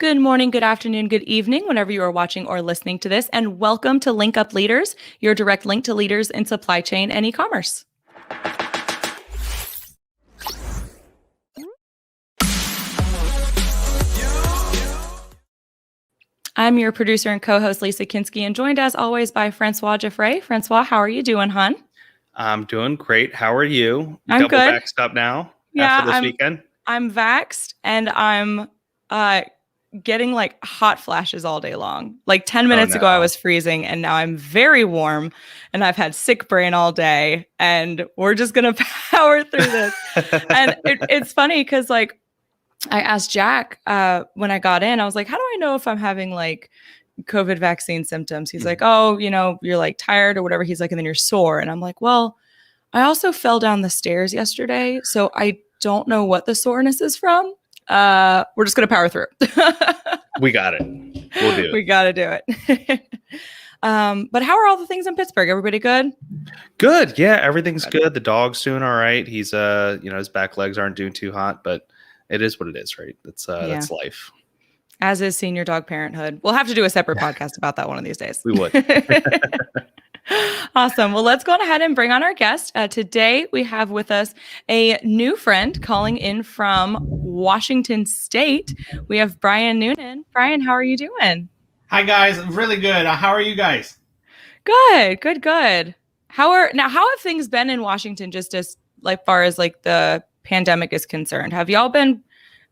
Good morning, good afternoon, good evening, whenever you are watching or listening to this, and welcome to Link Up Leaders, your direct link to leaders in supply chain and e-commerce. I'm your producer and co-host, Lisa Kinski, and joined as always by Francois Jaffray. Francois, how are you doing, hon? I'm doing great. How are you? I'm Double good. vaxxed up now Yeah, after this weekend? I'm vaxxed, and I'm getting like hot flashes all day long. Like 10 minutes ago, I was freezing, and now I'm very warm, and I've had sick brain all day, and we're just going to power through this. And it's funny because like I asked Jack when I got in, I was like, how do I know if I'm having like COVID vaccine symptoms? He's like, oh, you're like tired or whatever. He's like, and then you're sore. And I'm like, well, I also fell down the stairs yesterday, so I don't know what the soreness is from. We're just going to power through. We got it. We'll do it. We got to do it. But how are all the things in Pittsburgh? Everybody good? Good. Yeah, everything's good. The dog's doing all right. He's his back legs aren't doing too hot, but it is what it is, right? That's life. As is senior dog parenthood. We'll have to do a separate podcast about that one of these days. We would. Awesome. Well, let's go ahead and bring on our guest. Today, we have with us a new friend calling in from Washington State. We have Brian Noonan. Brian, how are you doing? Hi, guys. Really good. How are you guys? Good. How have things been in Washington just as like far as like the pandemic is concerned? Have y'all been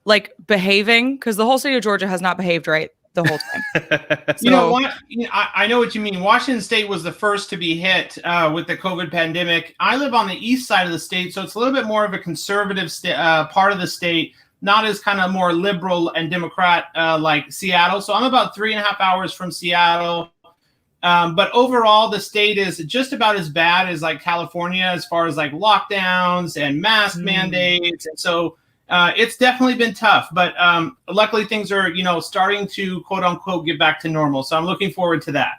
like behaving? Because the whole state of Georgia has not behaved right the whole time. You know what? I know what you mean. Washington State was the first to be hit with the COVID pandemic. I live on the east side of the state, so it's a little bit more of a conservative part of the state, not as kind of more liberal and Democrat like Seattle. So I'm about 3.5 hours from Seattle. But overall, the state is just about as bad as like California as far as like lockdowns and mask mandates. And so it's definitely been tough, but luckily things are, starting to quote unquote get back to normal. So I'm looking forward to that.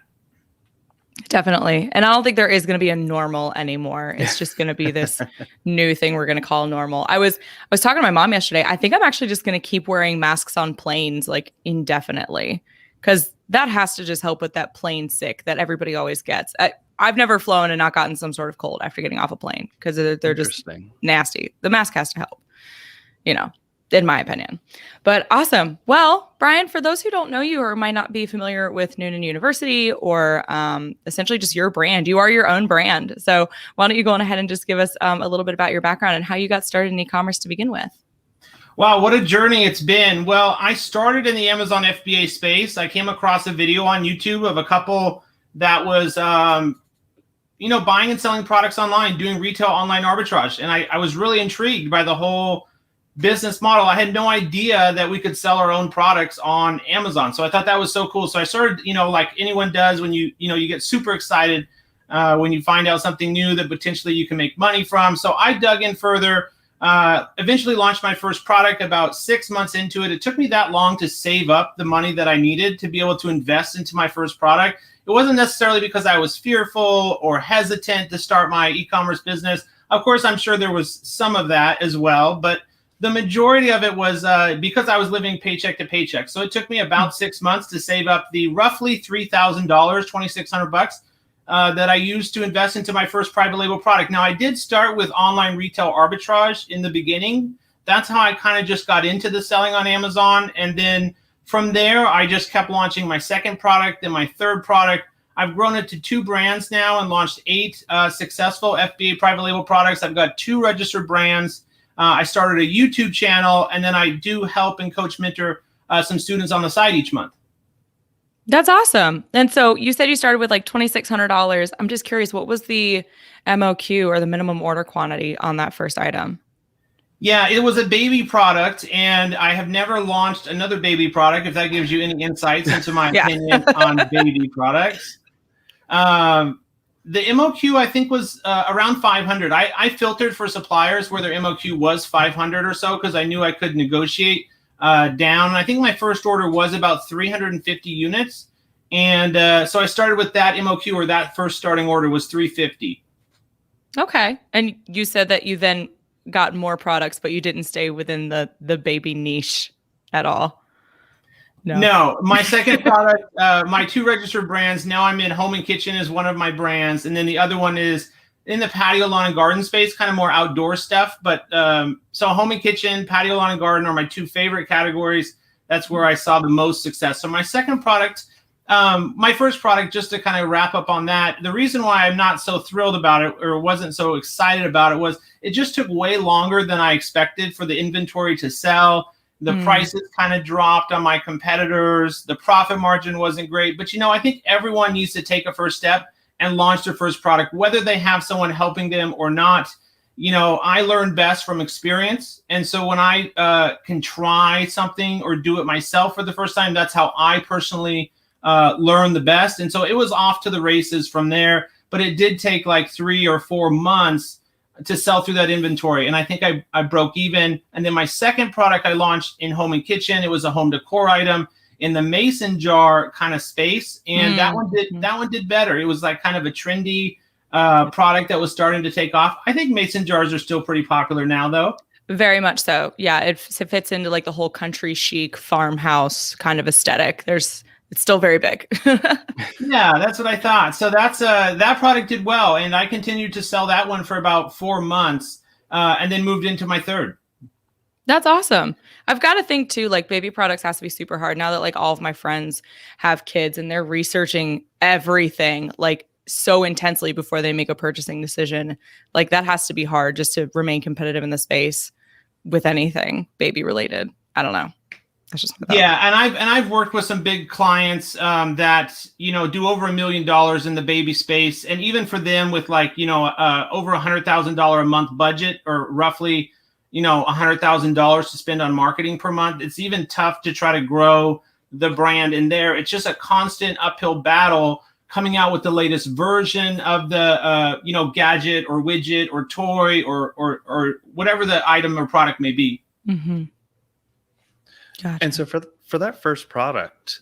Definitely. And I don't think there is going to be a normal anymore. It's just going to be this new thing we're going to call normal. I was talking to my mom yesterday. I think I'm actually just going to keep wearing masks on planes like indefinitely, because that has to just help with that plane sick that everybody always gets. I've never flown and not gotten some sort of cold after getting off a plane because they're just nasty. The mask has to help, in my opinion. But awesome. Well, Brian, for those who don't know you or might not be familiar with Noonan University or essentially just your brand, you are your own brand. So why don't you go on ahead and just give us a little bit about your background and how you got started in e-commerce to begin with? Wow, what a journey it's been. Well, I started in the Amazon FBA space. I came across a video on YouTube of a couple that was, buying and selling products online, doing retail online arbitrage. And I was really intrigued by the whole business model. I had no idea that we could sell our own products on Amazon. So I thought that was so cool. So I started, like anyone does when you get super excited when you find out something new that potentially you can make money from. So I dug in further. Eventually launched my first product about 6 months into it. It took me that long to save up the money that I needed to be able to invest into my first product. It wasn't necessarily because I was fearful or hesitant to start my e-commerce business. Of course, I'm sure there was some of that as well, but the majority of it was because I was living paycheck to paycheck. So it took me about 6 months to save up the roughly $3,000, $2,600 that I used to invest into my first private label product. Now, I did start with online retail arbitrage in the beginning. That's how I kind of just got into the selling on Amazon. And then from there, I just kept launching my second product and my third product. I've grown it to 2 brands now and launched 8 successful FBA private label products. I've got 2 registered brands. I started a YouTube channel, and then I do help and coach mentor some students on the side each month. That's awesome. And so you said you started with like $2,600. I'm just curious, what was the MOQ or the minimum order quantity on that first item? Yeah, it was a baby product, and I have never launched another baby product, if that gives you any insights into my opinion on baby products. The MOQ, I think, was around 500. I filtered for suppliers where their MOQ was 500 or so because I knew I could negotiate down. I think my first order was about 350 units. And so I started with that MOQ, or that first starting order was 350. Okay. And you said that you then got more products, but you didn't stay within the baby niche at all. No, my second product, my 2 registered brands. Now I'm in home and kitchen is one of my brands. And then the other one is in the patio, lawn, and garden space, kind of more outdoor stuff. But so home and kitchen, patio, lawn, and garden are my 2 favorite categories. That's where I saw the most success. So my second product, my first product, just to kind of wrap up on that, the reason why I'm not so thrilled about it or wasn't so excited about it was it just took way longer than I expected for the inventory to sell. The prices kind of dropped on my competitors. The profit margin wasn't great. But, I think everyone needs to take a first step and launch their first product, whether they have someone helping them or not. I learn best from experience. And so when I can try something or do it myself for the first time, that's how I personally learn the best. And so it was off to the races from there. But it did take like 3 or 4 months to sell through that inventory. And I think I broke even. And then my second product I launched in home and kitchen, it was a home decor item in the mason jar kind of space. And that one did better. It was like kind of a trendy product that was starting to take off. I think mason jars are still pretty popular now though. Very much so. Yeah. It fits into like the whole country chic farmhouse kind of aesthetic. It's still very big. Yeah, that's what I thought. So that's that product did well, and I continued to sell that one for about 4 months, and then moved into my third. That's awesome. I've got to think too, like baby products has to be super hard now that like all of my friends have kids and they're researching everything like so intensely before they make a purchasing decision. Like that has to be hard just to remain competitive in the space with anything baby related. I don't know. Yeah, and I've worked with some big clients that do over $1 million in the baby space, and even for them with like over $100,000 a month budget, or roughly $100,000 to spend on marketing per month, it's even tough to try to grow the brand in there. It's just a constant uphill battle coming out with the latest version of the gadget or widget or toy or whatever the item or product may be. Mm-hmm. Gotcha. And so for that first product,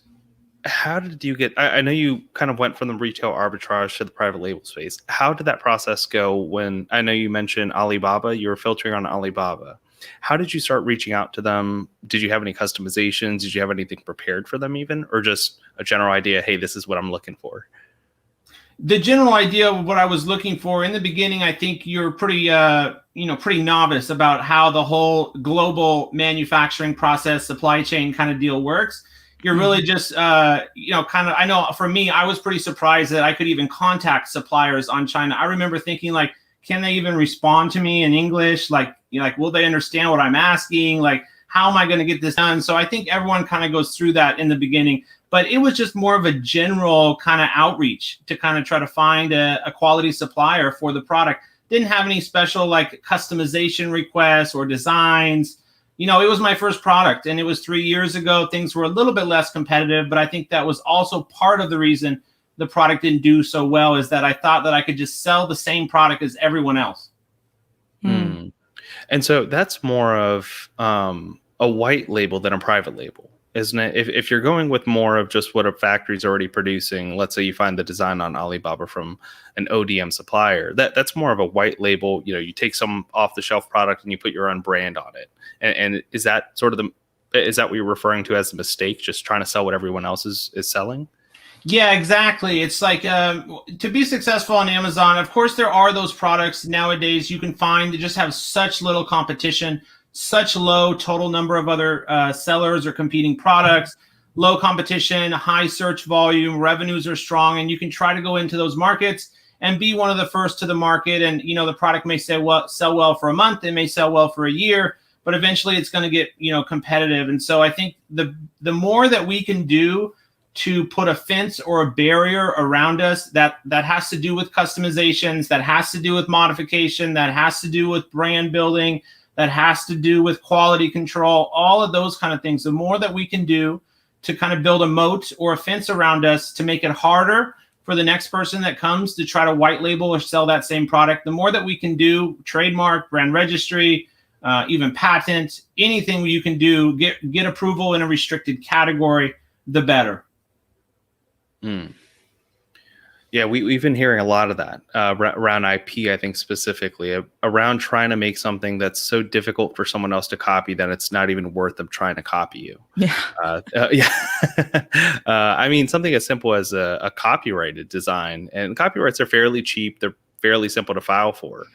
how did you get, I know you kind of went from the retail arbitrage to the private label space. How did that process go when, I know you mentioned Alibaba, you were filtering on Alibaba. How did you start reaching out to them? Did you have any customizations? Did you have anything prepared for them even? Or just a general idea, hey, this is what I'm looking for? The general idea of what I was looking for in the beginning, I think you're pretty novice about how the whole global manufacturing process, supply chain kind of deal works. You're really just, I know for me, I was pretty surprised that I could even contact suppliers on China. I remember thinking like, can they even respond to me in English? Like, will they understand what I'm asking? Like, how am I going to get this done? So I think everyone kind of goes through that in the beginning. But it was just more of a general kind of outreach to kind of try to find a quality supplier for the product. Didn't have any special like customization requests or designs. It was my first product and it was 3 years ago. Things were a little bit less competitive, but I think that was also part of the reason the product didn't do so well, is that I thought that I could just sell the same product as everyone else. And so that's more of a white label than a private label, isn't it? If you're going with more of just what a factory's already producing, let's say you find the design on Alibaba from an ODM supplier, that's more of a white label. You take some off the shelf product and you put your own brand on it. And is that is that what you're referring to as a mistake, just trying to sell what everyone else is selling? Yeah, exactly. It's like to be successful on Amazon, of course, there are those products nowadays you can find that just have such little competition, such low total number of other sellers or competing products, low competition, high search volume, revenues are strong, and you can try to go into those markets and be one of the first to the market. And the product may sell well for a month, it may sell well for a year, but eventually it's going to get competitive. And so I think the more that we can do to put a fence or a barrier around us that has to do with customizations, that has to do with modification, that has to do with brand building, that has to do with quality control, all of those kind of things. The more that we can do to kind of build a moat or a fence around us to make it harder for the next person that comes to try to white label or sell that same product, the more that we can do, trademark, brand registry, even patent, anything you can do, get approval in a restricted category, the better. Yeah, Yeah, we've been hearing a lot of that around IP, I think specifically, around trying to make something that's so difficult for someone else to copy that it's not even worth them trying to copy you. Yeah. Yeah. I mean, something as simple as a copyrighted design, and copyrights are fairly cheap. They're fairly simple to file for.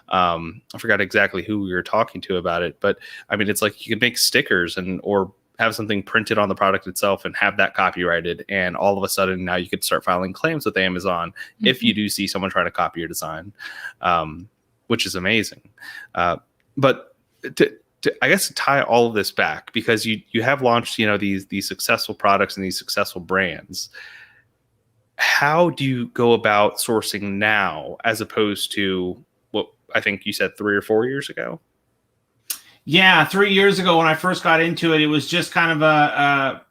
I forgot exactly who we were talking to about it, but I mean, it's like you could make stickers or have something printed on the product itself and have that copyrighted. And all of a sudden now you could start filing claims with Amazon if you do see someone trying to copy your design, which is amazing. But I guess to tie all of this back, because you have launched, these successful products and these successful brands. How do you go about sourcing now as opposed to what I think you said 3 or 4 years ago? Yeah, 3 years ago when I first got into it, it was just kind of a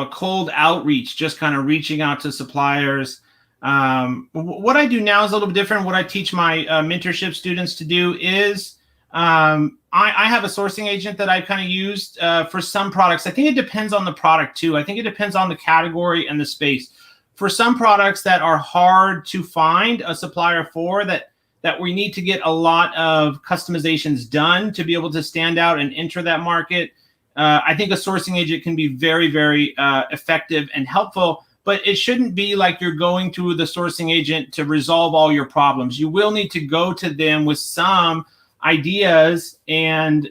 cold outreach, just kind of reaching out to suppliers. What I do now is a little bit different. What I teach my mentorship students to do is I have a sourcing agent that I kind of used for some products. I think it depends on the product too. I think it depends on the category and the space. For some products that are hard to find a supplier for, that we need to get a lot of customizations done to be able to stand out and enter that market, I think a sourcing agent can be very, very effective and helpful, but it shouldn't be like you're going to the sourcing agent to resolve all your problems. You will need to go to them with some ideas and,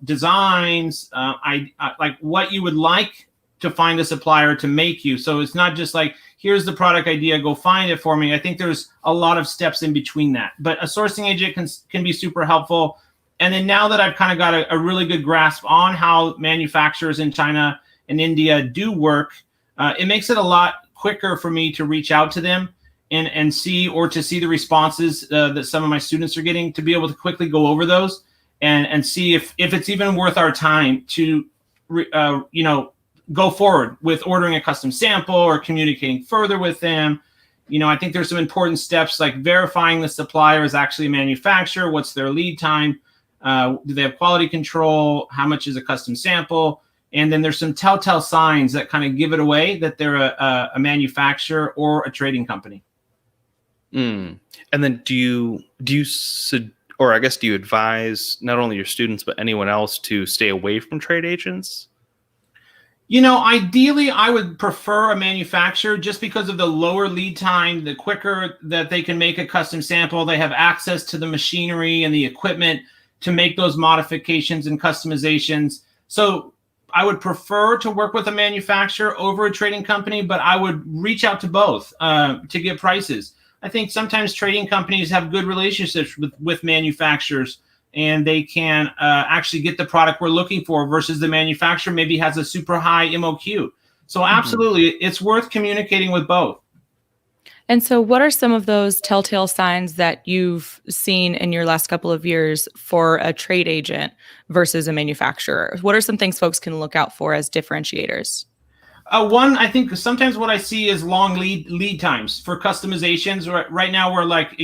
designs, like what you would like to find a supplier to make you. So it's not just like, here's the product idea, go find it for me. I think there's a lot of steps in between that. But a sourcing agent can be super helpful. And then now that I've kind of got a really good grasp on how manufacturers in China and India do work, it makes it a lot quicker for me to reach out to them and see the responses that some of my students are getting, to be able to quickly go over those and see if it's even worth our time to, go forward with ordering a custom sample or communicating further with them. I think there's some important steps like verifying the supplier is actually a manufacturer. What's their lead time? Do they have quality control? How much is a custom sample? And then there's some telltale signs that kind of give it away that they're a manufacturer or a trading company. And then do you advise not only your students, but anyone else to stay away from trade agents? Ideally, I would prefer a manufacturer just because of the lower lead time, the quicker that they can make a custom sample. They have access to the machinery and the equipment to make those modifications and customizations. So I would prefer to work with a manufacturer over a trading company, but I would reach out to both to get prices. I think sometimes trading companies have good relationships with manufacturers, and they can actually get the product we're looking for versus the manufacturer maybe has a super high MOQ. So absolutely, it's worth communicating with both. And so what are some of those telltale signs that you've seen in your last couple of years for a trade agent versus a manufacturer? What are some things folks can look out for as differentiators? One, I think sometimes what I see is long lead times for customizations. Right now, we're like,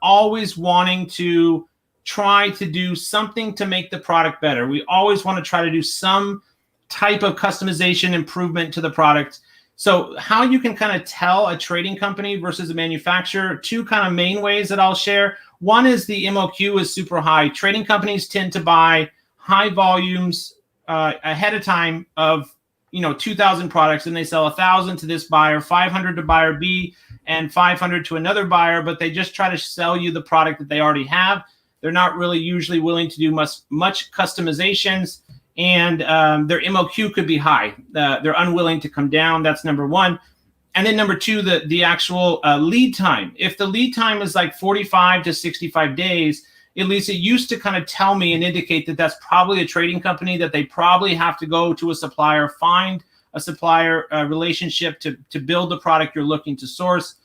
always wanting to try to do something to make the product better. We always want to try to do some type of customization improvement to the product. So how you can kind of tell a trading company versus a manufacturer, two kind of main ways that I'll share. One is the MOQ is super high. Trading companies tend to buy high volumes ahead of time of 2,000 products, and they sell 1,000 to this buyer, 500 to buyer B, and 500 to another buyer, but they just try to sell you the product that they already have. They're not really usually willing to do much customizations, and their MOQ could be high. They're unwilling to come down. That's number one. And then number two, the actual lead time. If the lead time is like 45 to 65 days, at least it used to kind of tell me and indicate that that's probably a trading company, that they probably have to go to a supplier, find a supplier relationship to build the product you're looking to source.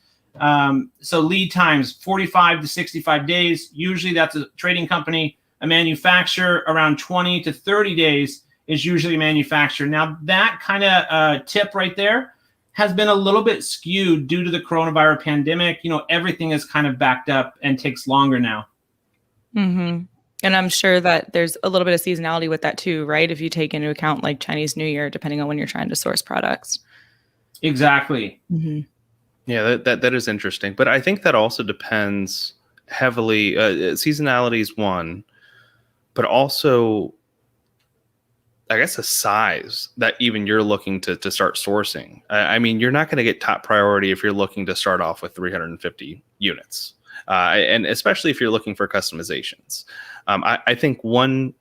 So lead times, 45 to 65 days. Usually that's a trading company. A manufacturer, around 20 to 30 days is usually a manufacturer. Now that kind of tip right there has been a little bit skewed due to the coronavirus pandemic. Everything is kind of backed up and takes longer now. Mm-hmm. And I'm sure that there's a little bit of seasonality with that too, right? If you take into account like Chinese New Year, depending on when you're trying to source products. Exactly. Mm-hmm. Yeah, that is interesting. But I think that also depends heavily. Seasonality is one, but also, I guess, the size that even you're looking to start sourcing. I mean, you're not going to get top priority if you're looking to start off with 350 units. And especially if you're looking for customizations. I think one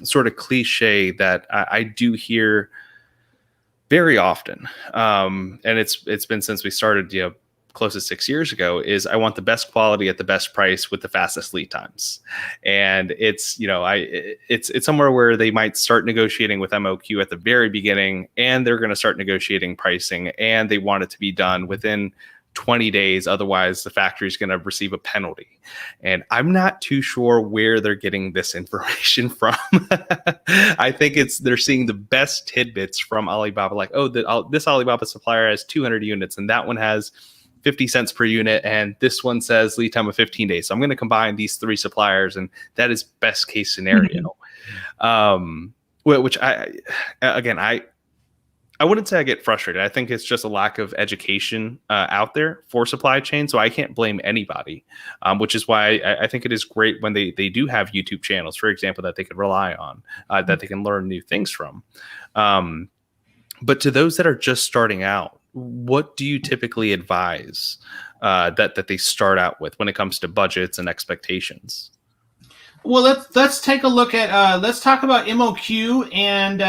sort of cliche that I do hear very often, and it's been since we started, close to 6 years ago, is I want the best quality at the best price with the fastest lead times. And it's somewhere where they might start negotiating with MOQ at the very beginning, and they're going to start negotiating pricing, and they want it to be done within 20 days. Otherwise, the factory is going to receive a penalty. And I'm not too sure where they're getting this information from. I think they're seeing the best tidbits from Alibaba, like, this Alibaba supplier has 200 units, and that one has 50 cents per unit, and this one says lead time of 15 days. So I'm going to combine these 3 suppliers, and that is best case scenario. Which I wouldn't say I get frustrated. I think it's just a lack of education out there for supply chain. So I can't blame anybody, which is why I think it is great when they do have YouTube channels, for example, that they could rely on, that they can learn new things from. But to those that are just starting out, what do you typically advise that they start out with when it comes to budgets and expectations? Well, let's take a look at let's talk about MOQ and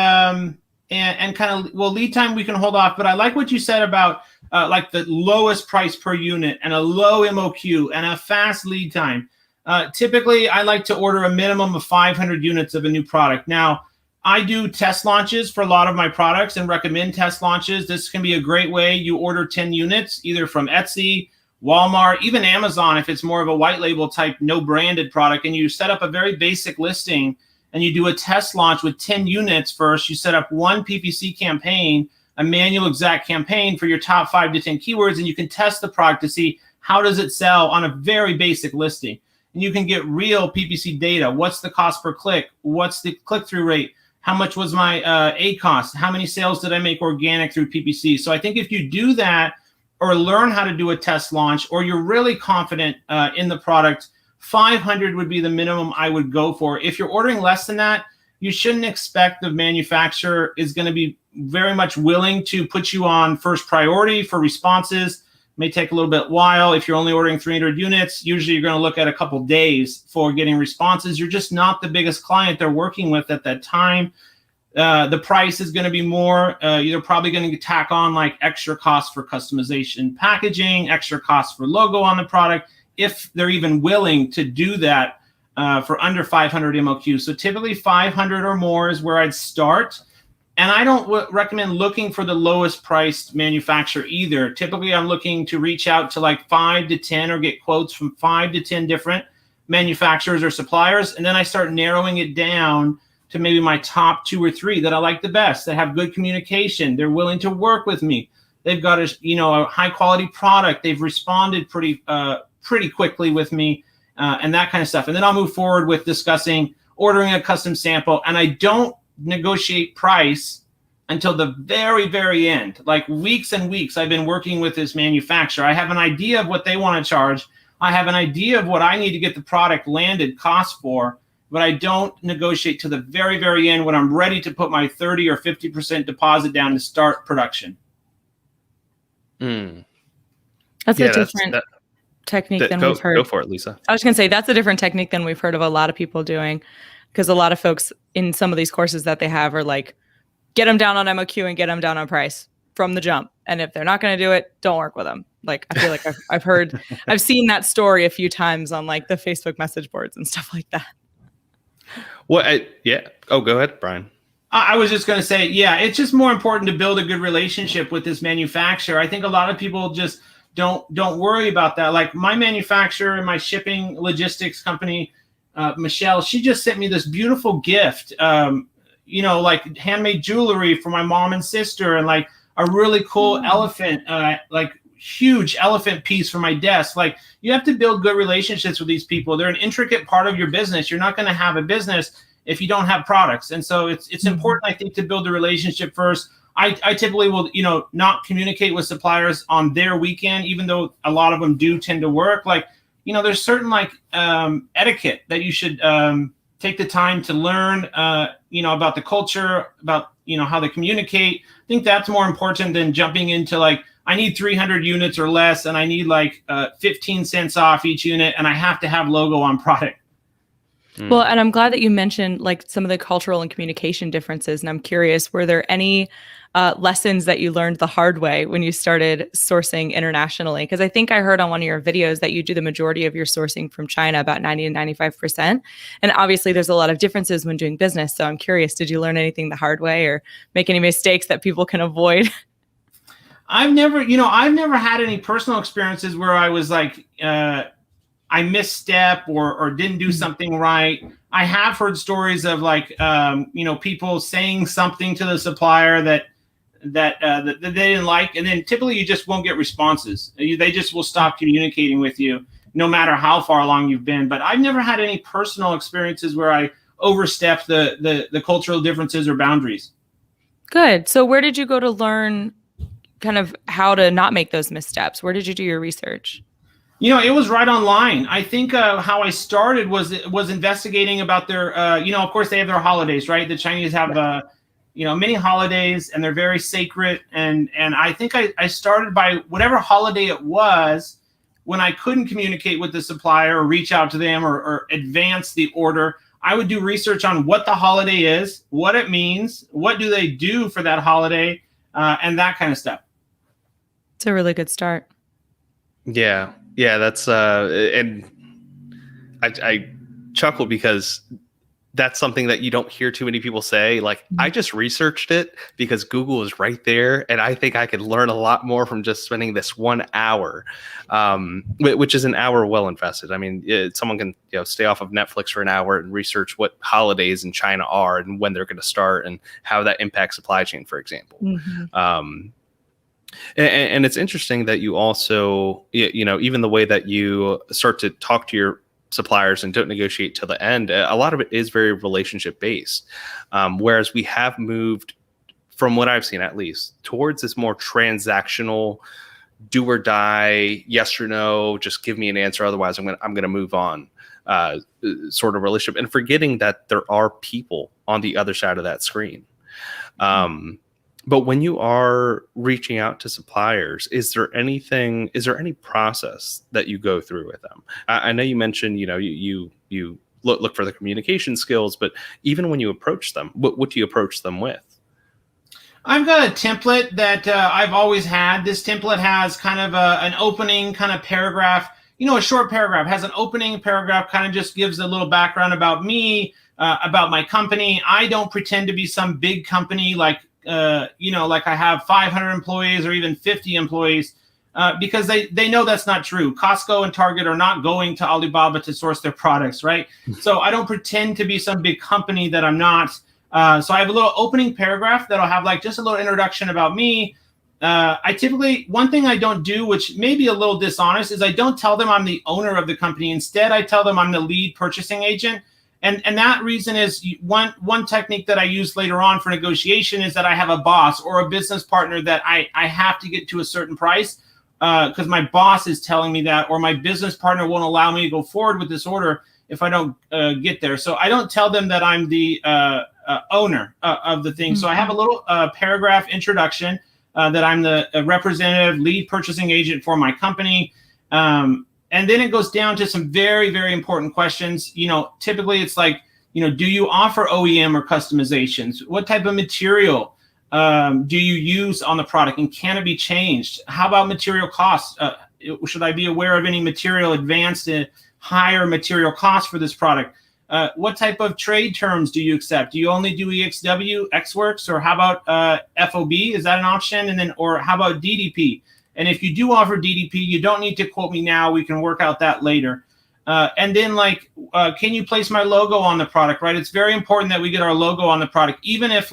kind of, lead time we can hold off, but I like what you said about like the lowest price per unit and a low MOQ and a fast lead time. Typically, I like to order a minimum of 500 units of a new product. Now, I do test launches for a lot of my products and recommend test launches. This can be a great way. You order 10 units, either from Etsy, Walmart, even Amazon, if it's more of a white label type, no branded product, and you set up a very basic listing and you do a test launch with 10 units first. You set up one PPC campaign, a manual exact campaign for your top 5 to 10 keywords, and you can test the product to see how does it sell on a very basic listing. And you can get real PPC data. What's the cost per click? What's the click-through rate? How much was my ACoS? How many sales did I make organic through PPC? So I think if you do that or learn how to do a test launch, or you're really confident in the product, 500 would be the minimum I would go for. If you're ordering less than that, you shouldn't expect the manufacturer is going to be very much willing to put you on first priority for responses. May take a little bit while. If you're only ordering 300 units, usually you're going to look at a couple days for getting responses. You're just not the biggest client they're working with at that time. The price is going to be more. You're probably going to tack on like extra costs for customization, packaging, extra costs for logo on the product, if they're even willing to do that for under 500 MOQ. So typically 500 or more is where I'd start. And I don't recommend looking for the lowest priced manufacturer either. Typically, I'm looking to reach out to like 5 to 10 or get quotes from 5 to 10 different manufacturers or suppliers. And then I start narrowing it down to maybe my top 2 or 3 that I like the best, that have good communication. They're willing to work with me. They've got a high quality product. They've responded pretty quickly with me and that kind of stuff. And then I'll move forward with discussing ordering a custom sample. And I don't negotiate price until the very, very end. Like weeks and weeks I've been working with this manufacturer. I have an idea of what they want to charge. I have an idea of what I need to get the product landed cost for, but I don't negotiate to the very, very end when I'm ready to put my 30 or 50% deposit down to start production. That's a different technique than we've heard. Go for it, Lisa. I was going to say that's a different technique than we've heard of a lot of people doing, because a lot of folks in some of these courses that they have are like, get them down on MOQ and get them down on price from the jump. And if they're not going to do it, don't work with them. Like, I feel like I've seen that story a few times on like the Facebook message boards and stuff like that. Well, yeah. Oh, go ahead, Brian. I was just going to say, yeah, it's just more important to build a good relationship with this manufacturer. I think a lot of people just don't worry about that. Like my manufacturer and my shipping logistics company, Michelle, she just sent me this beautiful gift, like handmade jewelry for my mom and sister, and like a really cool elephant, like huge elephant piece for my desk. Like you have to build good relationships with these people. They're an intricate part of your business. You're not going to have a business if you don't have products. And so it's important, I think, to build a relationship first. I typically will, not communicate with suppliers on their weekend, even though a lot of them do tend to work. Like, there's certain etiquette that you should take the time to learn, about the culture, about, how they communicate. I think that's more important than jumping into I need 300 units or less, and I need 15 cents off each unit, and I have to have logo on product. Well, and I'm glad that you mentioned some of the cultural and communication differences. And I'm curious, were there any lessons that you learned the hard way when you started sourcing internationally? Because I think I heard on one of your videos that you do the majority of your sourcing from China, about 90 to 95%. And obviously there's a lot of differences when doing business. So I'm curious, did you learn anything the hard way or make any mistakes that people can avoid? I've never had any personal experiences where I was I misstep or didn't do something right. I have heard stories of people saying something to the supplier that they didn't like, and then typically you just won't get responses. They just will stop communicating with you, no matter how far along you've been. But I've never had any personal experiences where I overstepped the cultural differences or boundaries. Good. So where did you go to learn kind of how to not make those missteps? Where did you do your research? It was right online. I think how I started was investigating about their, of course they have their holidays, right? The Chinese have, many holidays, and they're very sacred. And I think I started by whatever holiday it was when I couldn't communicate with the supplier or reach out to them or advance the order. I would do research on what the holiday is, what it means, what do they do for that holiday, and that kind of stuff. It's a really good start. Yeah, that's and I chuckle because that's something that you don't hear too many people say. I just researched it because Google is right there, and I think I could learn a lot more from just spending this 1 hour, which is an hour well invested. I mean, someone can stay off of Netflix for an hour and research what holidays in China are and when they're going to start and how that impacts supply chain, for example. Mm-hmm. And it's interesting that you also, even the way that you start to talk to your suppliers and don't negotiate till the end, a lot of it is very relationship based. Whereas we have moved, from what I've seen at least, towards this more transactional, do or die, yes or no, just give me an answer, otherwise I'm going to move on sort of relationship, and forgetting that there are people on the other side of that screen. But when you are reaching out to suppliers, is there any process that you go through with them? I know you mentioned, you look for the communication skills, but even when you approach them, what do you approach them with? I've got a template that I've always had. This template has kind of an opening kind of paragraph, a short paragraph, has an opening paragraph, kind of just gives a little background about me, about my company. I don't pretend to be some big company like I have 500 employees or even 50 employees, because they know that's not true. Costco and Target are not going to Alibaba to source their products, right? So I don't pretend to be some big company that I'm not. So I have a little opening paragraph that'll have just a little introduction about me. I typically, one thing I don't do, which may be a little dishonest, is I don't tell them I'm the owner of the company. Instead, I tell them I'm the lead purchasing agent. And that reason is one technique that I use later on for negotiation is that I have a boss or a business partner that I have to get to a certain price because my boss is telling me that, or my business partner won't allow me to go forward with this order if I don't get there. So I don't tell them that I'm the owner of the thing. Mm-hmm. So I have a little paragraph introduction that I'm the representative lead purchasing agent for my company. And then it goes down to some very, very important questions. Typically it's do you offer OEM or customizations? What type of material do you use on the product, and can it be changed? How about material costs? Should I be aware of any material advanced and higher material costs for this product? What type of trade terms do you accept? Do you only do EXW, XWorks, or how about FOB? Is that an option? And then, or how about DDP? And if you do offer DDP, you don't need to quote me now. We can work out that later. And then can you place my logo on the product, right? It's very important that we get our logo on the product. Even if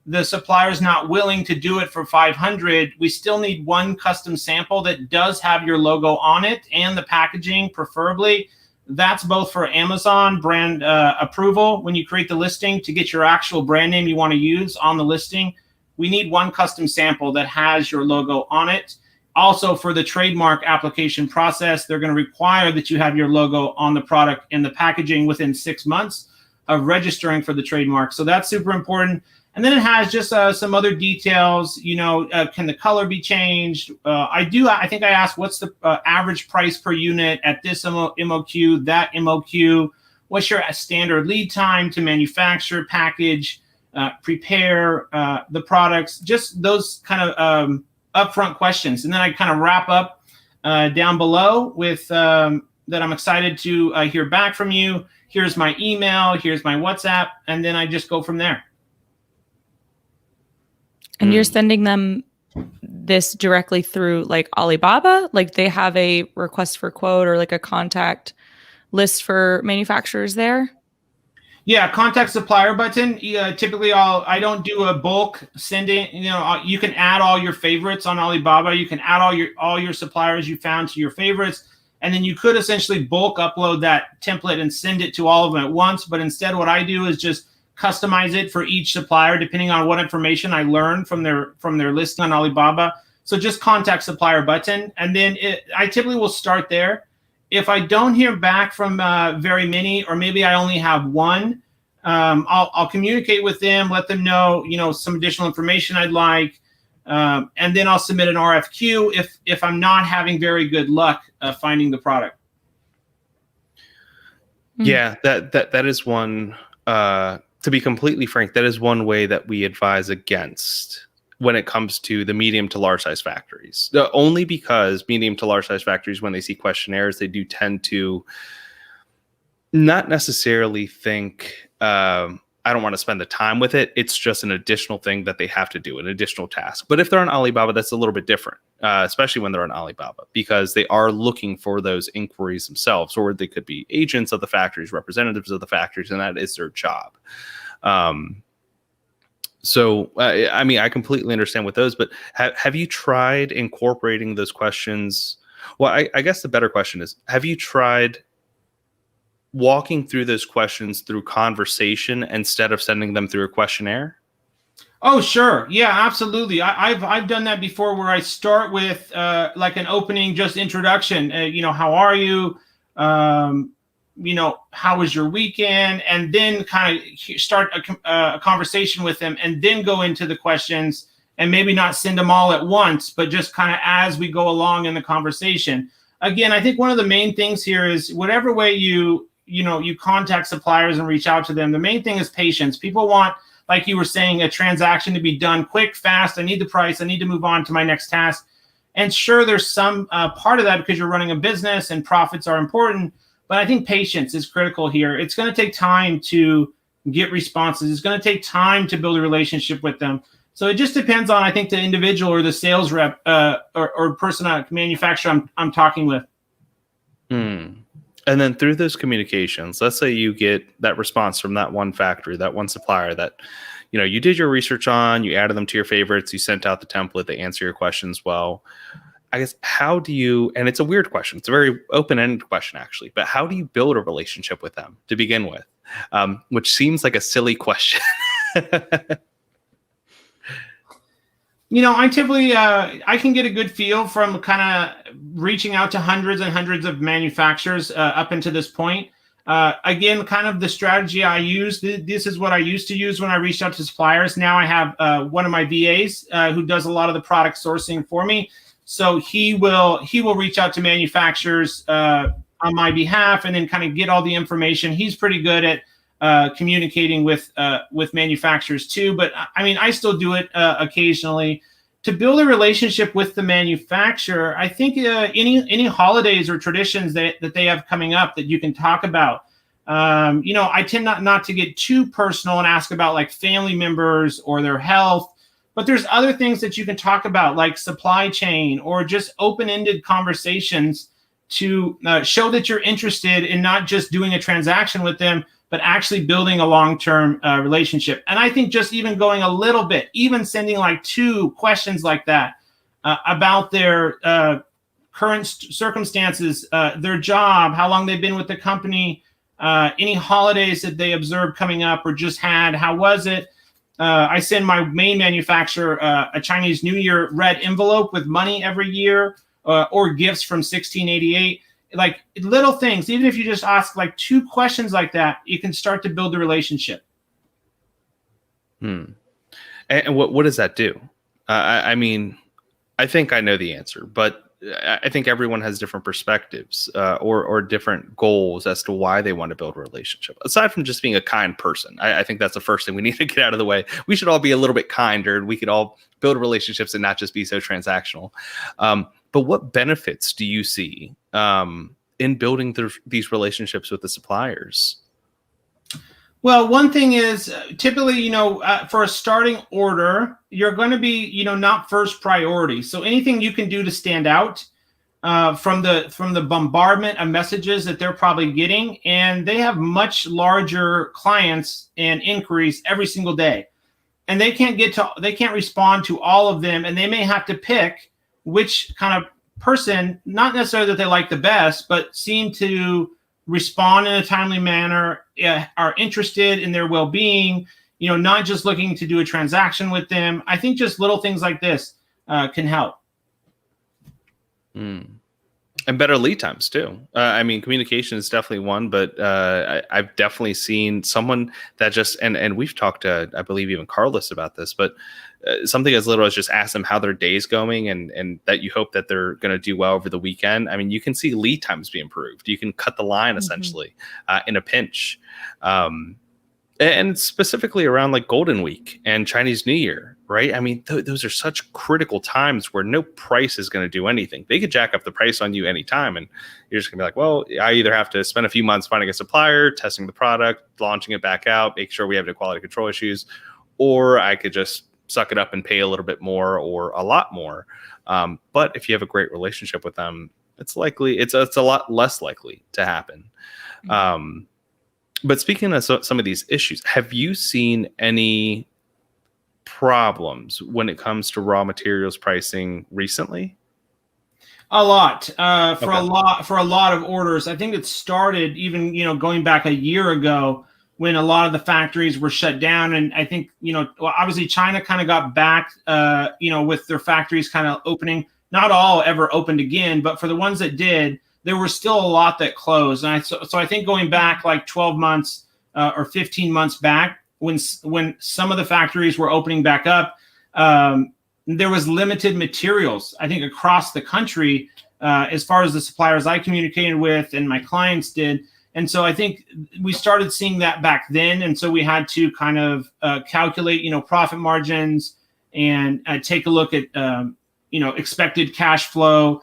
the supplier is not willing to do it for 500, we still need one custom sample that does have your logo on it and the packaging, preferably. That's both for Amazon brand approval when you create the listing to get your actual brand name you want to use on the listing. we need one custom sample that has your logo on it. Also, for the trademark application process, they're going to require that you have your logo on the product in the packaging within 6 months of registering for the trademark. So that's super important. And then it has just some other details. Can the color be changed? I think I asked, what's the average price per unit at this MOQ, that MOQ? What's your standard lead time to manufacture, package, prepare the products? Just those kind of upfront questions. And then I kind of wrap up down below with that I'm excited to hear back from you. Here's my email, here's my WhatsApp, and then I just go from there. And you're sending them this directly through like Alibaba? Like they have a request for quote or like a contact list for manufacturers there? Yeah, contact supplier button. Typically, I don't do a bulk sending. You can add all your favorites on Alibaba. You can add all your suppliers you found to your favorites, and then you could essentially bulk upload that template and send it to all of them at once. But instead, what I do is just customize it for each supplier depending on what information I learned from their listing on Alibaba. So just contact supplier button, and then I typically will start there. If I don't hear back from very many, or maybe I only have one, I'll communicate with them, let them know, some additional information I'd like, and then I'll submit an RFQ if I'm not having very good luck finding the product. Yeah, that is one. To be completely frank, that is one way that we advise against when it comes to the medium to large size factories. Only because medium to large size factories, when they see questionnaires, they do tend to not necessarily think, I don't want to spend the time with it. It's just an additional thing that they have to do, an additional task. But if they're on Alibaba, that's a little bit different, especially when they're on Alibaba, because they are looking for those inquiries themselves, or they could be agents of the factories, representatives of the factories, and that is their job. So, I completely understand with those, but have you tried incorporating those questions? Well, I guess the better question is, have you tried walking through those questions through conversation instead of sending them through a questionnaire? Oh, sure. Yeah, absolutely. I've done that before, where I start with like an opening, just introduction. How are you? How was your weekend? And then kind of start a conversation with them, and then go into the questions, and maybe not send them all at once, but just kind of as we go along in the conversation. Again, I think one of the main things here is whatever way you contact suppliers and reach out to them, the main thing is patience. People want, like you were saying, a transaction to be done quick, fast. I need the price. I need to move on to my next task. And sure, there's some part of that because you're running a business and profits are important. But I think patience is critical here. It's going to take time to get responses. It's going to take time to build a relationship with them. So it just depends on, I think, the individual or the sales rep or person, manufacturer I'm talking with. And then through those communications, let's say you get that response from that one factory, that one supplier that you did your research on, you added them to your favorites, you sent out the template, they answer your questions well. I guess, how do you, and it's a weird question, it's a very open-ended question actually, but how do you build a relationship with them to begin with? Which seems like a silly question. I typically, I can get a good feel from kind of reaching out to hundreds and hundreds of manufacturers up until this point. Again, kind of the strategy I use, this is what I used to use when I reached out to suppliers. Now I have one of my VAs who does a lot of the product sourcing for me. So he will reach out to manufacturers on my behalf, and then kind of get all the information. He's pretty good at communicating with manufacturers too. But I still do it occasionally to build a relationship with the manufacturer. I think any holidays or traditions that they have coming up that you can talk about. I tend not to get too personal and ask about like family members or their health. But there's other things that you can talk about, like supply chain, or just open-ended conversations to show that you're interested in not just doing a transaction with them, but actually building a long-term relationship. And I think just even going a little bit, even sending like 2 questions like that about their current circumstances, their job, how long they've been with the company, any holidays that they observed coming up or just had, how was it? I send my main manufacturer a Chinese New Year red envelope with money every year, or gifts from 1688. Like little things, even if you just ask like 2 questions like that, you can start to build a relationship. And what does that do? I mean, I think I know the answer, but I think everyone has different perspectives or different goals as to why they want to build a relationship. Aside from just being a kind person, I think that's the first thing we need to get out of the way. We should all be a little bit kinder, and we could all build relationships and not just be so transactional. But what benefits do you see in building these relationships with the suppliers? Well, one thing is typically, for a starting order, you're going to be, not first priority. So anything you can do to stand out from the bombardment of messages that they're probably getting, and they have much larger clients and inquiries every single day, and they can't respond to all of them, and they may have to pick which kind of person, not necessarily that they like the best, but seem to respond in a timely manner, are interested in their well-being, not just looking to do a transaction with them. I think just little things like this can help. And better lead times too. I mean, communication is definitely one, but I've definitely seen someone that just, and we've talked to, I believe, even Carlos about this, but something as little as just ask them how their day's going, and that you hope that they're going to do well over the weekend. I mean, you can see lead times be improved. You can cut the line essentially in a pinch. And specifically around like Golden Week and Chinese New Year, right? I mean, those are such critical times where no price is going to do anything. They could jack up the price on you anytime, and you're just going to be like, well, I either have to spend a few months finding a supplier, testing the product, launching it back out, make sure we have no quality control issues, or I could just suck it up and pay a little bit more or a lot more. But if you have a great relationship with them, it's a lot less likely to happen. But speaking of some of these issues, have you seen any problems when it comes to raw materials pricing recently? A lot for a lot of orders. I think it started even going back a year ago when a lot of the factories were shut down, and I think obviously China kind of got back with their factories kind of opening. Not all ever opened again, but for the ones that did, there were still a lot that closed. And so I think going back like 12 months or 15 months back, when some of the factories were opening back up, there was limited materials, I think, across the country as far as the suppliers I communicated with and my clients did. And so I think we started seeing that back then. And so we had to kind of calculate, profit margins and take a look at, expected cash flow,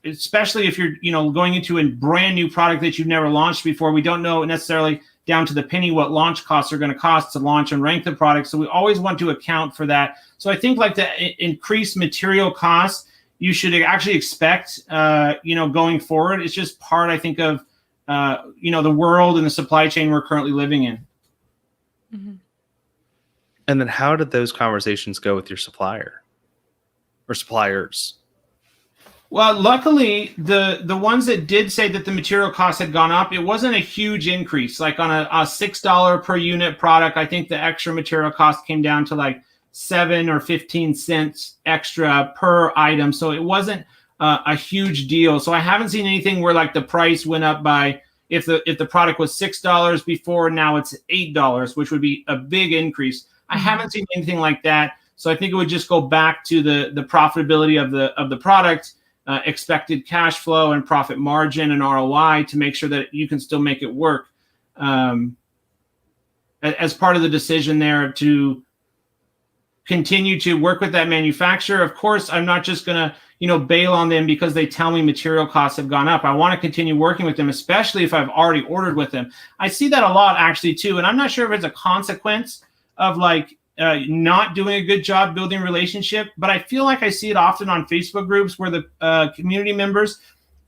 especially if you're, going into a brand new product that you've never launched before. We don't know necessarily down to the penny what launch costs are going to cost to launch and rank the product. So we always want to account for that. So I think like the increased material costs, you should actually expect, going forward. It's just part, I think, of, the world and the supply chain we're currently living in. Mm-hmm. And then how did those conversations go with your supplier or suppliers? Well, luckily, the ones that did say that the material costs had gone up, it wasn't a huge increase. Like on a $6 per unit product, I think the extra material cost came down to like 7 or 15 cents extra per item. So it wasn't a huge deal. So I haven't seen anything where like the price went up by, if the product was $6 before, now it's $8, which would be a big increase. I haven't seen anything like that. So I think it would just go back to the profitability of the product, expected cash flow and profit margin and ROI to make sure that you can still make it work. As part of the decision there to continue to work with that manufacturer. Of course, I'm not just going to, bail on them because they tell me material costs have gone up. I want to continue working with them, especially if I've already ordered with them. I see that a lot actually too. And I'm not sure if it's a consequence of like not doing a good job building relationship, but I feel like I see it often on Facebook groups where the community members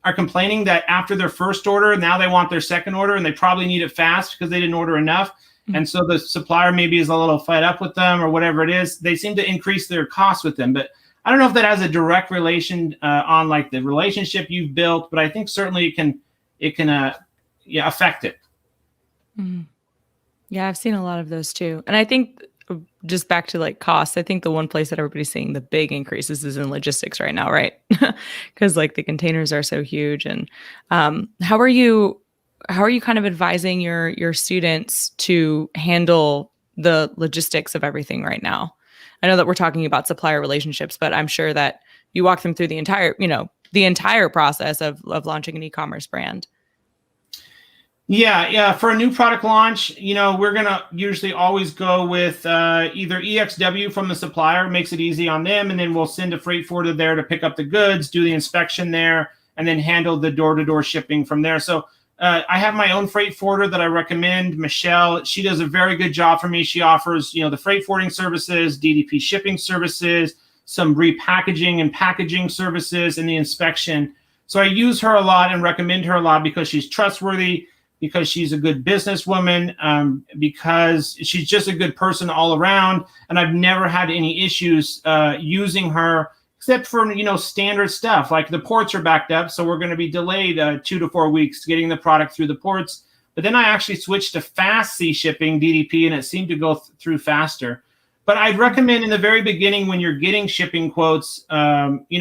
are complaining that after their first order, now they want their second order and they probably need it fast because they didn't order enough. Mm-hmm. And so the supplier maybe is a little fed up with them or whatever it is. They seem to increase their costs with them. But I don't know if that has a direct relation on like the relationship you've built, but I think certainly it can affect it. Mm-hmm. Yeah, I've seen a lot of those too. And I think just back to like costs, I think the one place that everybody's seeing the big increases is in logistics right now, right? Because like the containers are so huge. And how are you kind of advising your students to handle the logistics of everything right now? I know that we're talking about supplier relationships, but I'm sure that you walk them through the entire process of launching an e-commerce brand. Yeah. For a new product launch, we're going to usually always go with either EXW from the supplier, makes it easy on them, and then we'll send a freight forwarder there to pick up the goods, do the inspection there, and then handle the door-to-door shipping from there. So I have my own freight forwarder that I recommend, Michelle. She does a very good job for me. She offers, the freight forwarding services, DDP shipping services, some repackaging and packaging services, and the inspection. So I use her a lot and recommend her a lot because she's trustworthy, because she's a good businesswoman, because she's just a good person all around. And I've never had any issues using her, except for, standard stuff. Like the ports are backed up, so we're going to be delayed 2 to 4 weeks getting the product through the ports. But then I actually switched to fast sea shipping, DDP, and it seemed to go through faster. But I'd recommend in the very beginning, when you're getting shipping quotes, you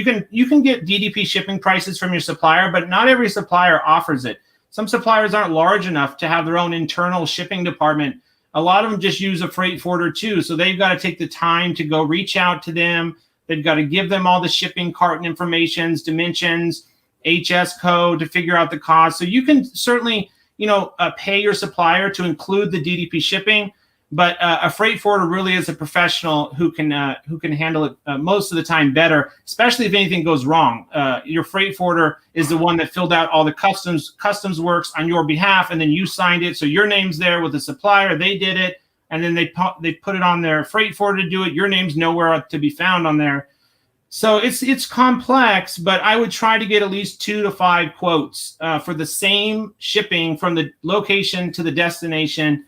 can get DDP shipping prices from your supplier, but not every supplier offers it. Some suppliers aren't large enough to have their own internal shipping department. A lot of them just use a freight forwarder too. So they've got to take the time to go reach out to them. They've got to give them all the shipping carton informations, dimensions, HS code to figure out the cost. So you can certainly, pay your supplier to include the DDP shipping, but a freight forwarder really is a professional who can handle it most of the time better, especially if anything goes wrong. Your freight forwarder is the one that filled out all the customs works on your behalf, and then you signed it, so your name's there with the supplier. They did it, and then they put it on their freight forwarder to do it. Your name's nowhere to be found on there. So it's complex, but I would try to get at least 2 to 5 quotes for the same shipping from the location to the destination.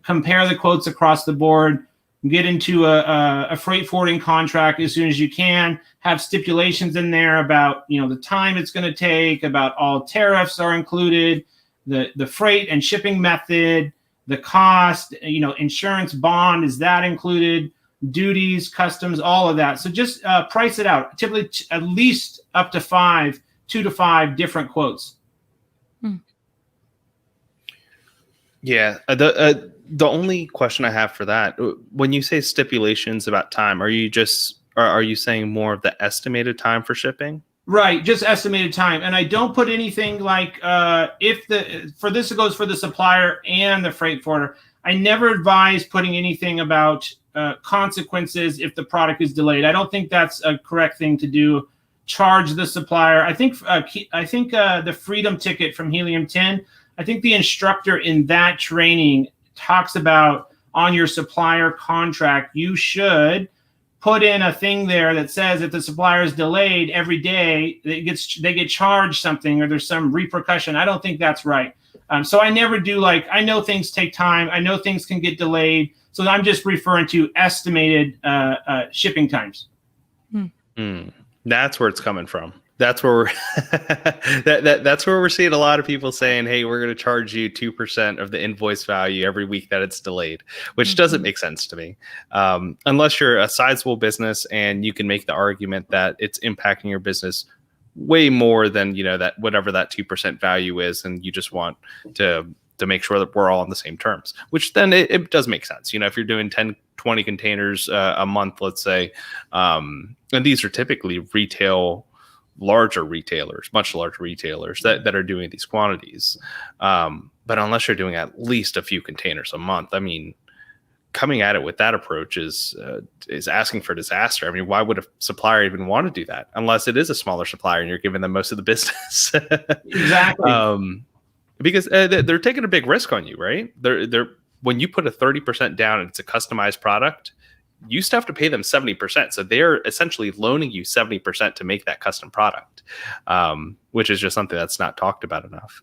Compare the quotes across the board, get into a freight forwarding contract as soon as you can, have stipulations in there about, the time it's going to take, about all tariffs are included, the freight and shipping method, the cost, insurance, bond, is that included, duties, customs, all of that. So just price it out. Typically at least up to 2 to 5 different quotes. Yeah. The only question I have for that, when you say stipulations about time, are you saying more of the estimated time for shipping? Right, just estimated time. And I don't put anything like for this, it goes for the supplier and the freight forwarder. I never advise putting anything about consequences if the product is delayed. I don't think that's a correct thing to do. Charge the supplier. I think the Freedom Ticket from Helium 10, I think the instructor in that training talks about on your supplier contract, you should put in a thing there that says if the supplier is delayed every day, they get charged something or there's some repercussion. I don't think that's right. So I never do I know things take time. I know things can get delayed. So I'm just referring to estimated shipping times. That's where it's coming from. That's where we're that's where we're seeing a lot of people saying, hey, we're going to charge you 2% of the invoice value every week that it's delayed, which doesn't make sense to me. Unless you're a sizable business and you can make the argument that it's impacting your business way more than, that whatever that 2% value is. And you just want to make sure that we're all on the same terms, which then it does make sense. If you're doing 10, 20 containers a month, let's say, and these are typically larger retailers, much larger retailers that are doing these quantities. But unless you're doing at least a few containers a month, I mean, coming at it with that approach is asking for disaster. I mean, why would a supplier even want to do that unless it is a smaller supplier and you're giving them most of the business? Exactly. Because they're taking a big risk on you, right? They're when you put a 30% down and it's a customized product, you still have to pay them 70%. So they're essentially loaning you 70% to make that custom product, which is just something that's not talked about enough.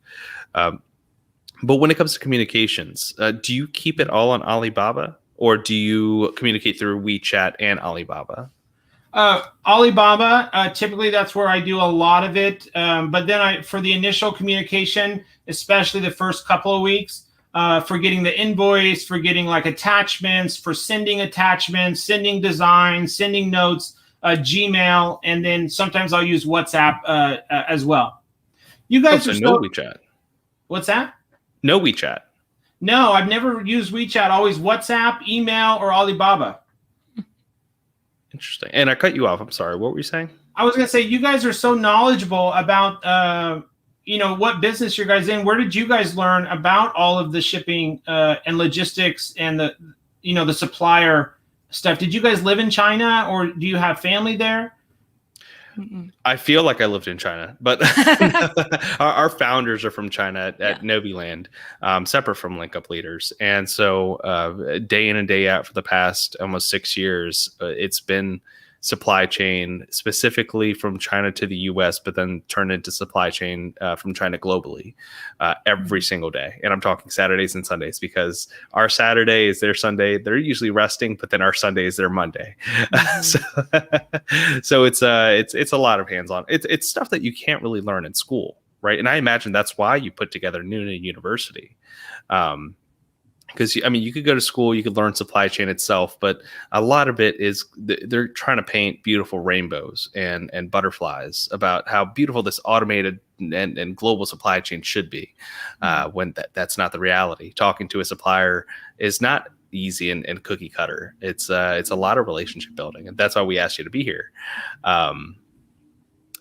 But when it comes to communications, do you keep it all on Alibaba or do you communicate through WeChat and Alibaba? Alibaba, typically that's where I do a lot of it. But then for the initial communication, especially the first couple of weeks, for getting the invoice, for getting like attachments, for sending attachments, sending designs, sending notes, Gmail, and then sometimes I'll use WhatsApp as well. You guys are no WeChat. What's that? No WeChat. No, I've never used WeChat. Always WhatsApp, email, or Alibaba. Interesting. And I cut you off. I'm sorry. What were you saying? I was going to say, you guys are so knowledgeable about, what business you guys in. Where did you guys learn about all of the shipping and logistics and the supplier stuff? Did you guys live in China, or do you have family there? I feel like I lived in China, but our founders are from China at Noviland, separate from Link Up Leaders. And so day in and day out for the past almost 6 years, it's been supply chain specifically from China to the US, but then turned into supply chain from China globally every single day. And I'm talking Saturdays and Sundays, because our Saturday is their Sunday. They're usually resting, but then our Sunday is their Monday. So it's a lot of hands-on. It's stuff that you can't really learn in school, right? And I imagine that's why you put together Noonan University. Because, you could go to school, you could learn supply chain itself, but a lot of it is they're trying to paint beautiful rainbows and butterflies about how beautiful this automated and global supply chain should be, when that's not the reality. Talking to a supplier is not easy and cookie cutter. It's a lot of relationship building, and that's why we asked you to be here.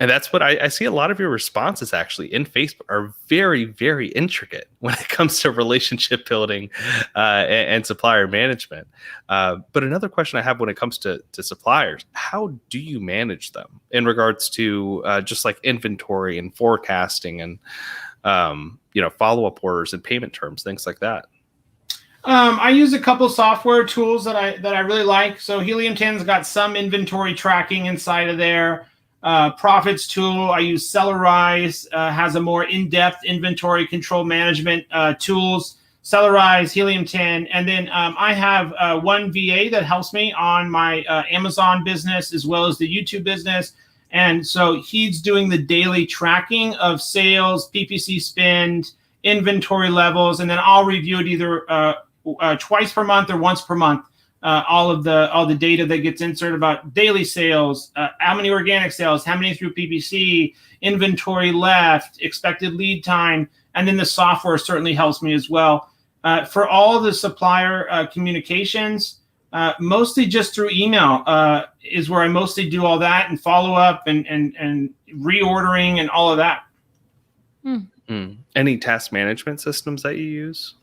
And that's what I see. A lot of your responses actually in Facebook are very, very intricate when it comes to relationship building and supplier management. But another question I have when it comes to suppliers, how do you manage them in regards to just like inventory and forecasting and, follow-up orders and payment terms, things like that? I use a couple software tools that I really like. So Helium 10's got some inventory tracking inside of there. Profits tool, I use Sellerize, has a more in-depth inventory control management tools. Sellerize, Helium 10, and then I have one VA that helps me on my Amazon business as well as the YouTube business. And so he's doing the daily tracking of sales, PPC spend, inventory levels, and then I'll review it either twice per month or once per month. All the data that gets inserted about daily sales, how many organic sales, how many through PPC, inventory left, expected lead time, and then the software certainly helps me as well. For all the supplier communications, mostly just through email is where I mostly do all that and follow up and reordering and all of that. Any task management systems that you use?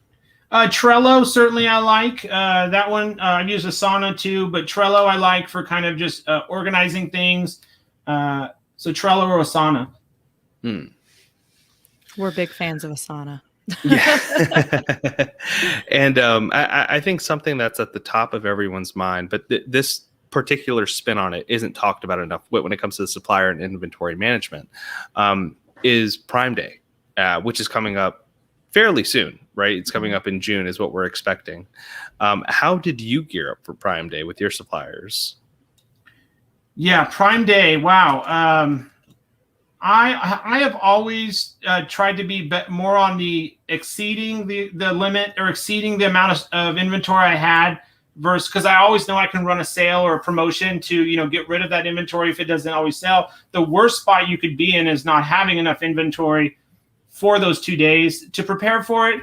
Trello, certainly I like. That one, I've used Asana too, but Trello I like for kind of just organizing things. So Trello or Asana. We're big fans of Asana. Yeah. And I think something that's at the top of everyone's mind, but this particular spin on it isn't talked about enough when it comes to the supplier and inventory management, is Prime Day, which is coming up fairly soon, right? It's coming up in June is what we're expecting. How did you gear up for Prime Day with your suppliers? Yeah, Prime Day. Wow. I have always tried to be more on the exceeding the limit or exceeding the amount of inventory I had versus, because I always know I can run a sale or a promotion to, get rid of that inventory if it doesn't always sell. The worst spot you could be in is not having enough inventory for those 2 days to prepare for it.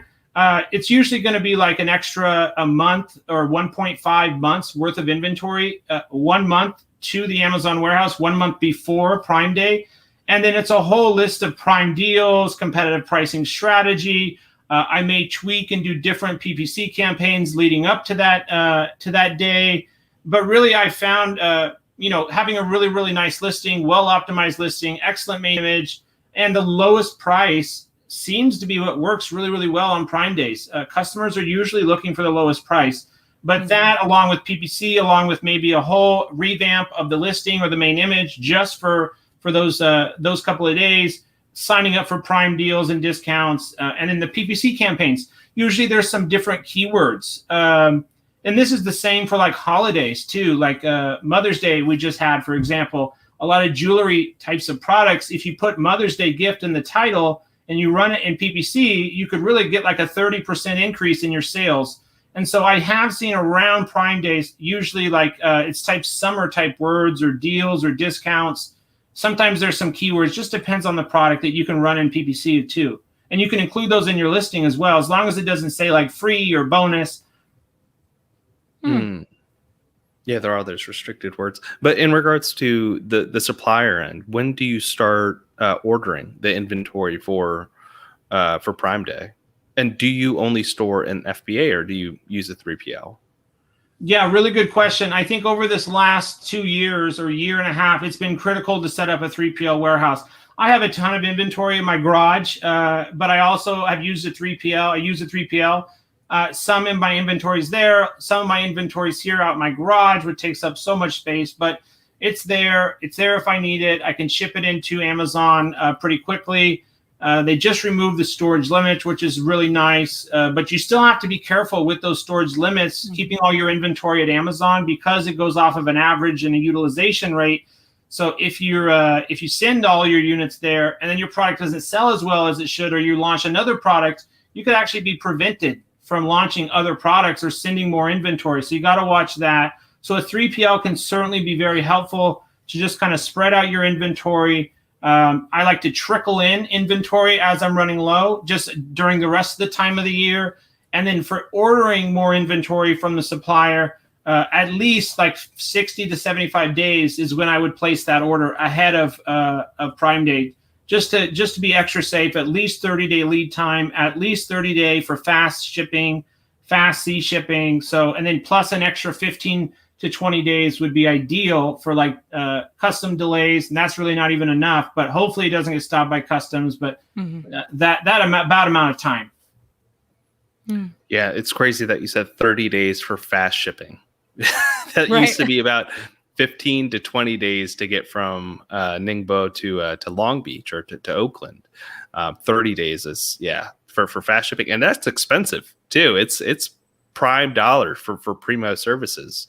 It's usually going to be like an extra a month or 1.5 months worth of inventory, 1 month to the Amazon warehouse, 1 month before Prime Day. And then it's a whole list of Prime deals, competitive pricing strategy. I may tweak and do different PPC campaigns leading up to that day. But really, I found, having a really, really nice listing, well-optimized listing, excellent main image, and the lowest price seems to be what works really, really well on Prime Days. Customers are usually looking for the lowest price. But that, along with PPC, along with maybe a whole revamp of the listing or the main image just for those couple of days, signing up for Prime deals and discounts, and then the PPC campaigns. Usually there's some different keywords. And this is the same for like holidays too, like Mother's Day we just had, for example. A lot of jewelry types of products, if you put Mother's Day gift in the title, and you run it in PPC, you could really get like a 30% increase in your sales. And so I have seen around Prime Days, usually like it's type summer type words or deals or discounts. Sometimes there's some keywords, just depends on the product, that you can run in PPC too. And you can include those in your listing as well, as long as it doesn't say like free or bonus. Yeah, there are those restricted words. But in regards to the supplier end, when do you start ordering the inventory for Prime Day? And do you only store in FBA or do you use a 3PL? Yeah, really good question. I think over this last 2 years or year and a half, it's been critical to set up a 3PL warehouse. I have a ton of inventory in my garage, but I also have used a 3PL. I use a 3PL. Some in my inventories there, some of my inventories here out in my garage, which takes up so much space, but it's there. It's there if I need it. I can ship it into Amazon pretty quickly. They just removed the storage limits, which is really nice. But you still have to be careful with those storage limits, keeping all your inventory at Amazon, because it goes off of an average and a utilization rate. So if you send all your units there and then your product doesn't sell as well as it should, or you launch another product, you could actually be prevented from launching other products or sending more inventory. So you got to watch that. So a 3PL can certainly be very helpful to just kind of spread out your inventory. I like to trickle in inventory as I'm running low, just during the rest of the time of the year. And then for ordering more inventory from the supplier, at least like 60 to 75 days is when I would place that order ahead of Prime Day, just to be extra safe. At least 30-day lead time, at least 30-day for fast shipping, fast sea shipping. So, and then plus an extra 15 to 20 days would be ideal for like custom delays, and that's really not even enough. But hopefully it doesn't get stopped by customs. But that amount of time. Yeah, it's crazy that you said 30 days for fast shipping. That used to be about 15 to 20 days to get from Ningbo to Long Beach or to Oakland. 30 days is for fast shipping, and that's expensive too. It's prime dollar for primo services.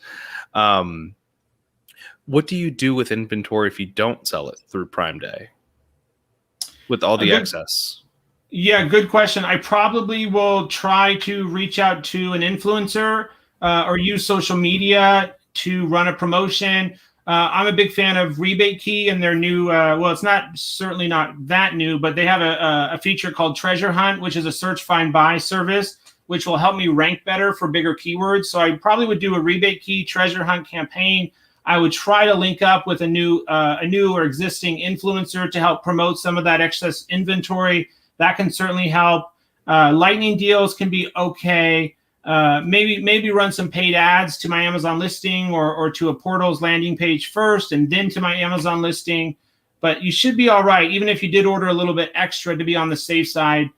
What do you do with inventory if you don't sell it through Prime Day with all the excess? Yeah, good question. I probably will try to reach out to an influencer or use social media to run a promotion. I'm a big fan of Rebate Key and their new, well, it's certainly not that new, but they have a feature called Treasure Hunt, which is a search, find, buy service, which will help me rank better for bigger keywords. So I probably would do a Rebate Key Treasure Hunt campaign. I would try to link up with a new or existing influencer to help promote some of that excess inventory. That can certainly help. Lightning deals can be okay. Maybe run some paid ads to my Amazon listing or to a portal's landing page first and then to my Amazon listing. But you should be all right, even if you did order a little bit extra to be on the safe side.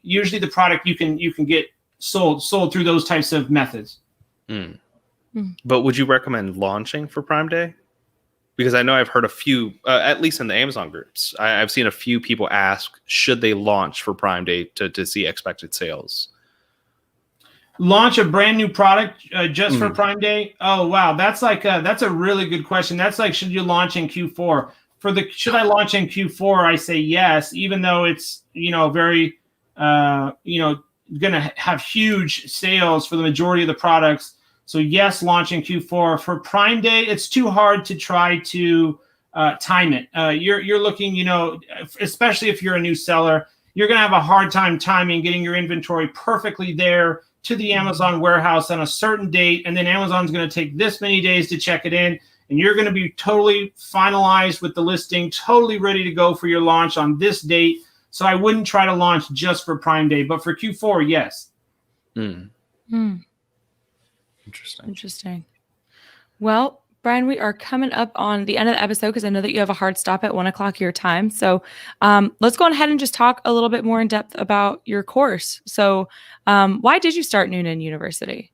Usually the product you can get sold through those types of methods. But would you recommend launching for Prime Day? Because I know I've heard a few, at least in the Amazon groups, I've seen a few people ask, should they launch for Prime Day to see expected sales? Launch a brand new product just for Prime Day? Oh, wow. That's a really good question. That's like, should you launch in Q4? Should I launch in Q4? I say yes, even though it's, very, going to have huge sales for the majority of the products. So yes, launch in Q4. For Prime Day, it's too hard to try to time it. You're looking, especially if you're a new seller, you're going to have a hard time timing getting your inventory perfectly there to the Amazon warehouse on a certain date. And then Amazon's going to take this many days to check it in. And you're going to be totally finalized with the listing, totally ready to go for your launch on this date. So I wouldn't try to launch just for Prime Day, but for Q4, yes. Interesting. Well, Brian, we are coming up on the end of the episode because I know that you have a hard stop at 1:00 your time. So let's go ahead and just talk a little bit more in depth about your course. So why did you start Noonan University?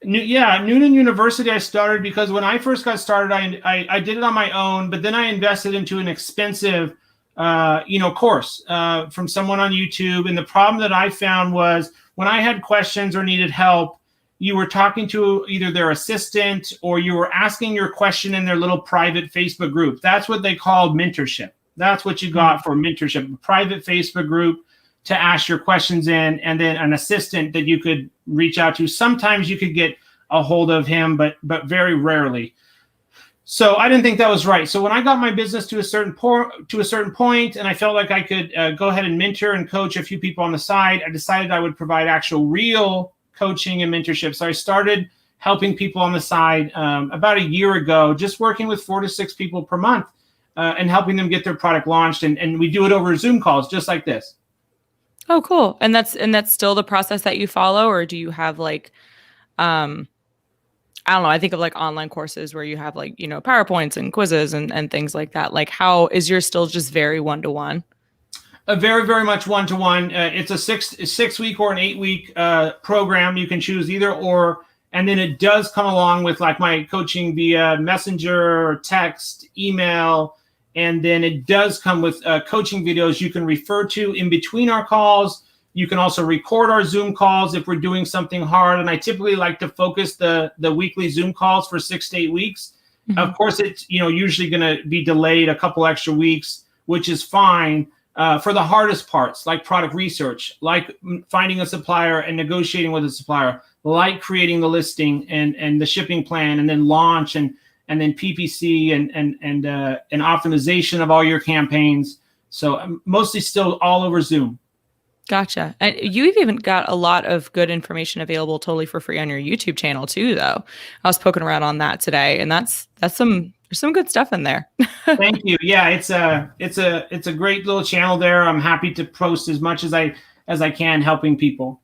Noonan University I started because when I first got started, I did it on my own, but then I invested into an expensive course from someone on YouTube. And the problem that I found was when I had questions or needed help, you were talking to either their assistant or you were asking your question in their little private Facebook group. That's what they called mentorship. That's what you got for mentorship, a private Facebook group to ask your questions in, and then an assistant that you could reach out to. Sometimes you could get a hold of him, but very rarely. So I didn't think that was right. So when I got my business to a certain point, and I felt like I could go ahead and mentor and coach a few people on the side, I decided I would provide actual real coaching and mentorship. So I started helping people on the side about a year ago, just working with 4 to 6 people per month and helping them get their product launched. And we do it over Zoom calls, just like this. Oh, cool. And that's still the process that you follow, or do you have like, I don't know, I think of like online courses where you have like, PowerPoints and quizzes and things like that. Like, how is yours still just very one-to-one? A very, very much one-to-one. It's a 6 week or an 8 week program. You can choose either or. And then it does come along with like my coaching via messenger, text, email. And then it does come with coaching videos you can refer to in between our calls. You can also record our Zoom calls if we're doing something hard. And I typically like to focus the weekly Zoom calls for 6 to 8 weeks. Mm-hmm. Of course, it's usually going to be delayed a couple extra weeks, which is fine for the hardest parts, like product research, like finding a supplier and negotiating with a supplier, like creating the listing and the shipping plan, and then launch and then PPC and optimization of all your campaigns. So mostly still all over Zoom. Gotcha. And you've even got a lot of good information available totally for free on your YouTube channel too, though. I was poking around on that today, and there's some good stuff in there. Thank you. Yeah, it's a great little channel there. I'm happy to post as much as I can, helping people.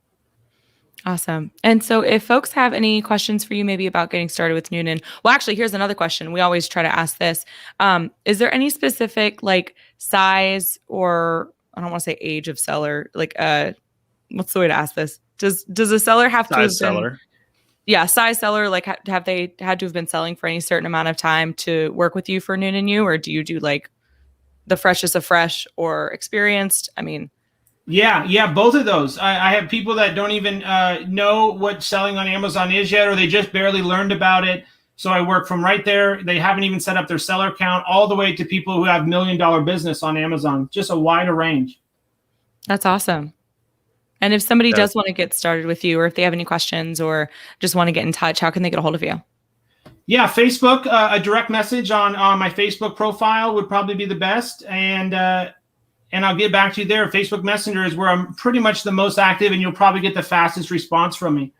Awesome. And so if folks have any questions for you, maybe about getting started with Noonan, well, actually, here's another question. We always try to ask this. Is there any specific like size, or I don't want to say age of seller, like what's the way to ask this? Does a seller have to have been, size seller, like have they had to have been selling for any certain amount of time to work with you for Noonan You, or do you do like the freshest of fresh or experienced? I mean, Yeah, both of those. I have people that don't even know what selling on Amazon is yet, or they just barely learned about it. So I work from right there. They haven't even set up their seller account, all the way to people who have $1 million business on Amazon. Just a wider range. That's awesome. And if somebody does want to get started with you, or if they have any questions or just want to get in touch, how can they get a hold of you? Yeah, Facebook, a direct message on my Facebook profile would probably be the best. And I'll get back to you there. Facebook Messenger is where I'm pretty much the most active, and you'll probably get the fastest response from me.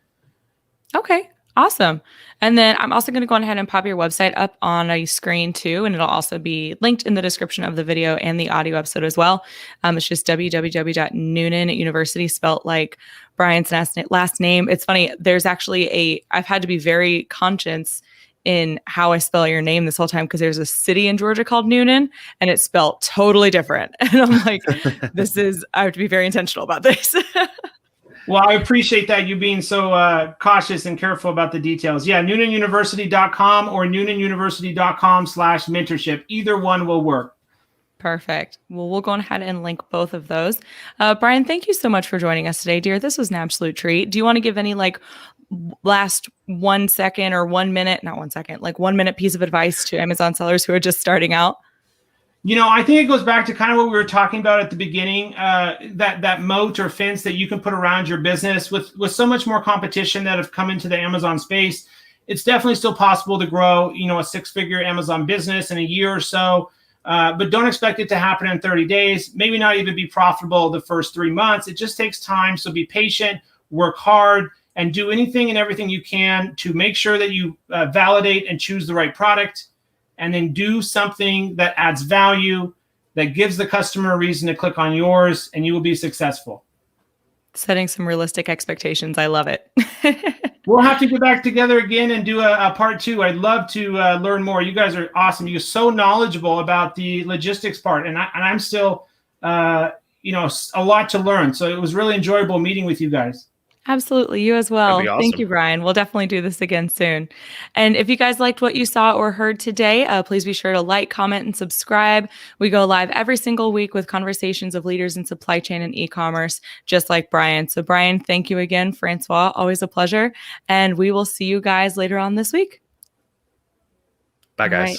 Okay, awesome. And then I'm also going to go ahead and pop your website up on a screen too, and it'll also be linked in the description of the video and the audio episode as well. It's just www.Noonan University, spelt like Brian's last name. It's funny. There's actually I've had to be very conscious in how I spell your name this whole time, because there's a city in Georgia called Noonan and it's spelled totally different. And I'm like, I have to be very intentional about this. Well, I appreciate that, you being so cautious and careful about the details. Yeah, NoonanUniversity.com or NoonanUniversity.com/mentorship. Either one will work. Perfect. Well, we'll go ahead and link both of those. Brian, thank you so much for joining us today, dear. This was an absolute treat. Do you want to give any like last 1 second or 1 minute, not 1 second, like 1 minute piece of advice to Amazon sellers who are just starting out? I think it goes back to kind of what we were talking about at the beginning, that moat or fence that you can put around your business with so much more competition that have come into the Amazon space. It's definitely still possible to grow, a 6-figure Amazon business in a year or so, but don't expect it to happen in 30 days, maybe not even be profitable the first 3 months. It just takes time. So be patient, work hard, and do anything and everything you can to make sure that you validate and choose the right product, and then do something that adds value, that gives the customer a reason to click on yours, and you will be successful. Setting some realistic expectations. I love it. We'll have to get back together again and do a part 2. I'd love to learn more. You guys are awesome. You're so knowledgeable about the logistics part, and I'm still, a lot to learn. So it was really enjoyable meeting with you guys. Absolutely. You as well. Awesome. Thank you, Brian. We'll definitely do this again soon. And if you guys liked what you saw or heard today, please be sure to like, comment, and subscribe. We go live every single week with conversations of leaders in supply chain and e-commerce, just like Brian. So Brian, thank you again. Francois, always a pleasure. And we will see you guys later on this week. Bye, guys. All right.